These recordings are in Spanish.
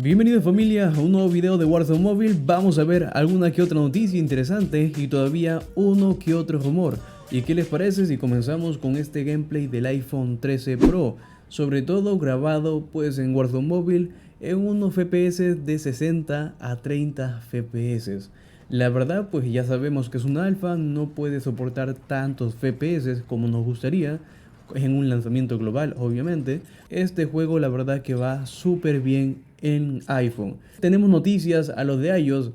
Bienvenidos familia a un nuevo video de Warzone Mobile. Vamos a ver alguna que otra noticia interesante y todavía uno que otro rumor. ¿Y qué les parece si comenzamos con este gameplay del iPhone 13 Pro? Sobre todo grabado pues en Warzone Mobile en unos FPS de 60 a 30 FPS. La verdad pues ya sabemos que es un alfa, no puede soportar tantos FPS como nos gustaría en un lanzamiento global, obviamente. Este juego la verdad que va súper bien en iPhone. Tenemos noticias a los de iOS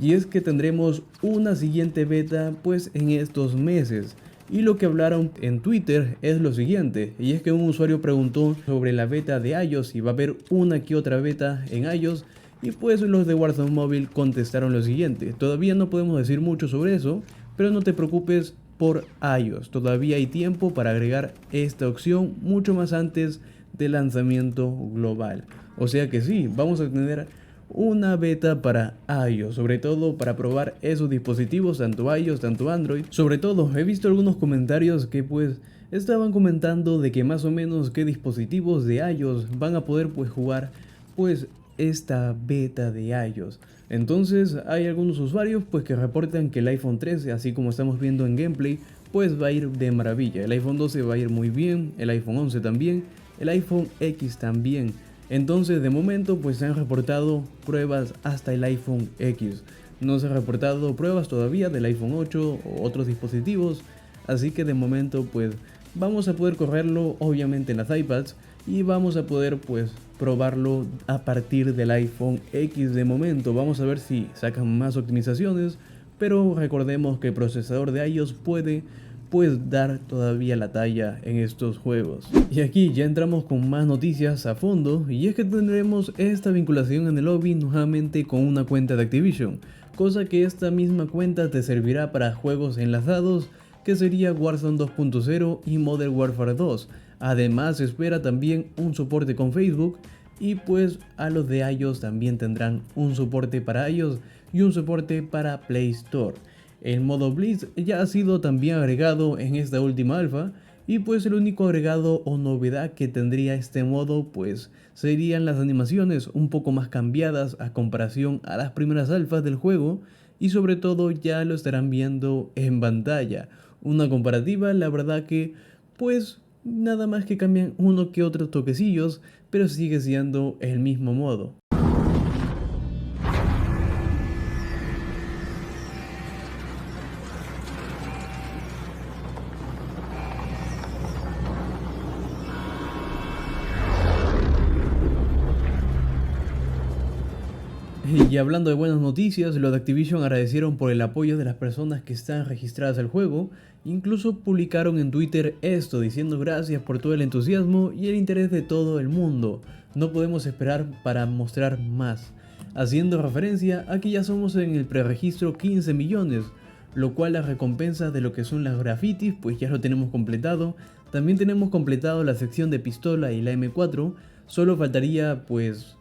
y es que tendremos una siguiente beta pues en estos meses. Y lo que hablaron en Twitter es lo siguiente, y es que un usuario preguntó sobre la beta de iOS y va a haber una que otra beta en iOS. Y pues los de Warzone Mobile contestaron lo siguiente: todavía no podemos decir mucho sobre eso, pero no te preocupes por iOS, todavía hay tiempo para agregar esta opción mucho más antes del lanzamiento global. O sea que sí, vamos a tener una beta para iOS, sobre todo para probar esos dispositivos, tanto iOS, tanto Android. Sobre todo he visto algunos comentarios que pues estaban comentando de que más o menos qué dispositivos de iOS van a poder pues jugar pues esta beta de iOS. Entonces hay algunos usuarios pues que reportan que el iPhone 13, así como estamos viendo en gameplay, pues va a ir de maravilla. El iPhone 12 va a ir muy bien, el iPhone 11 también, el iPhone X también. Entonces de momento pues se han reportado pruebas hasta el iPhone X. No se han reportado pruebas todavía del iPhone 8 o otros dispositivos. Así que de momento pues vamos a poder correrlo obviamente en las iPads. Y vamos a poder pues probarlo a partir del iPhone X de momento. Vamos a ver si sacan más optimizaciones, pero recordemos que el procesador de iOS puede pues dar todavía la talla en estos juegos. Y aquí ya entramos con más noticias a fondo, y es que tendremos esta vinculación en el lobby nuevamente con una cuenta de Activision, cosa que esta misma cuenta te servirá para juegos enlazados, que sería Warzone 2.0 y Modern Warfare 2. Además se espera también un soporte con Facebook, y pues a los de iOS también tendrán un soporte para iOS y un soporte para Play Store. El modo Blitz ya ha sido también agregado en esta última alfa, y pues el único agregado o novedad que tendría este modo pues serían las animaciones un poco más cambiadas a comparación a las primeras alfas del juego, y sobre todo ya lo estarán viendo en pantalla. Una comparativa, la verdad que pues nada más que cambian uno que otros toquecillos, pero sigue siendo el mismo modo. Y hablando de buenas noticias, los de Activision agradecieron por el apoyo de las personas que están registradas al juego. Incluso publicaron en Twitter esto, diciendo gracias por todo el entusiasmo y el interés de todo el mundo. No podemos esperar para mostrar más. Haciendo referencia a que ya somos en el preregistro 15 millones, lo cual las recompensas de lo que son las grafitis pues ya lo tenemos completado. También tenemos completado la sección de pistola y la M4, solo faltaría pues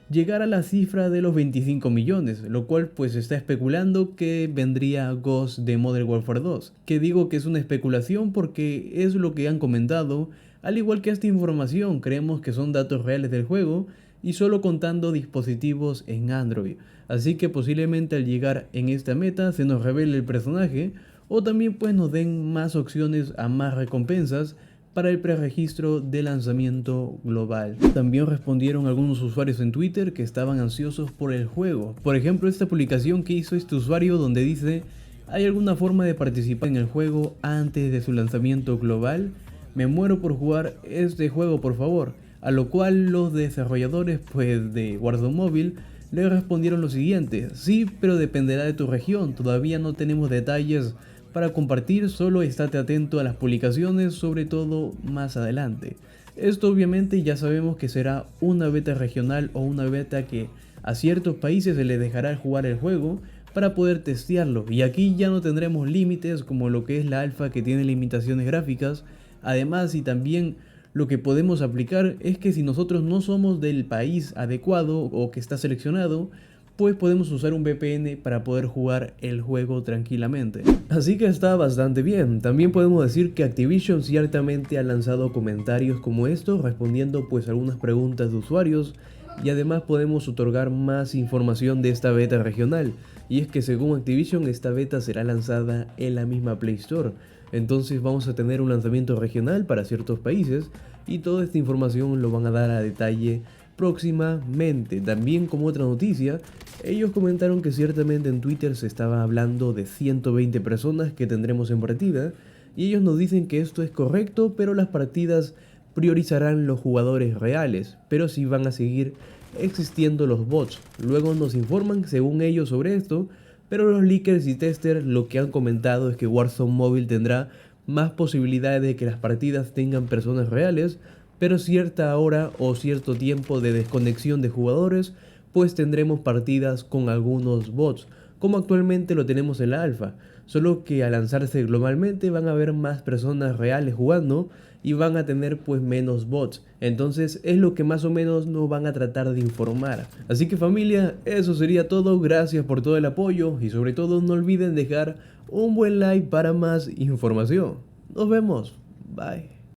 llegar a la cifra de los 25 millones, lo cual pues está especulando que vendría Ghost de Modern Warfare 2, que digo que es una especulación porque es lo que han comentado. Al igual que esta información, creemos que son datos reales del juego y solo contando dispositivos en Android, así que posiblemente al llegar en esta meta se nos revele el personaje, o también pues nos den más opciones a más recompensas para el preregistro de lanzamiento global. También respondieron algunos usuarios en Twitter que estaban ansiosos por el juego. Por ejemplo, esta publicación que hizo este usuario donde dice: ¿hay alguna forma de participar en el juego antes de su lanzamiento global? Me muero por jugar este juego, por favor. A lo cual los desarrolladores pues de Warzone Mobile le respondieron lo siguiente: sí, pero dependerá de tu región, todavía no tenemos detalles para compartir, solo estate atento a las publicaciones, sobre todo más adelante. Esto obviamente ya sabemos que será una beta regional o una beta que a ciertos países se les dejará jugar el juego para poder testearlo, y aquí ya no tendremos límites como lo que es la alfa, que tiene limitaciones gráficas. Además, y también lo que podemos aplicar es que si nosotros no somos del país adecuado o que está seleccionado, pues podemos usar un VPN para poder jugar el juego tranquilamente. Así que está bastante bien. También podemos decir que Activision ciertamente ha lanzado comentarios como estos, respondiendo pues algunas preguntas de usuarios, y además podemos otorgar más información de esta beta regional, y es que según Activision esta beta será lanzada en la misma Play Store, entonces vamos a tener un lanzamiento regional para ciertos países y toda esta información lo van a dar a detalle próximamente. También, como otra noticia, ellos comentaron que ciertamente en Twitter se estaba hablando de 120 personas que tendremos en partida, y ellos nos dicen que esto es correcto, pero las partidas priorizarán los jugadores reales, pero sí van a seguir existiendo los bots. Luego nos informan según ellos sobre esto, pero los leakers y testers lo que han comentado es que Warzone Mobile tendrá más posibilidades de que las partidas tengan personas reales, pero cierta hora o cierto tiempo de desconexión de jugadores, pues tendremos partidas con algunos bots, como actualmente lo tenemos en la alfa, solo que al lanzarse globalmente van a haber más personas reales jugando y van a tener pues menos bots. Entonces es lo que más o menos nos van a tratar de informar. Así que familia, eso sería todo. Gracias por todo el apoyo y sobre todo no olviden dejar un buen like para más información. Nos vemos. Bye.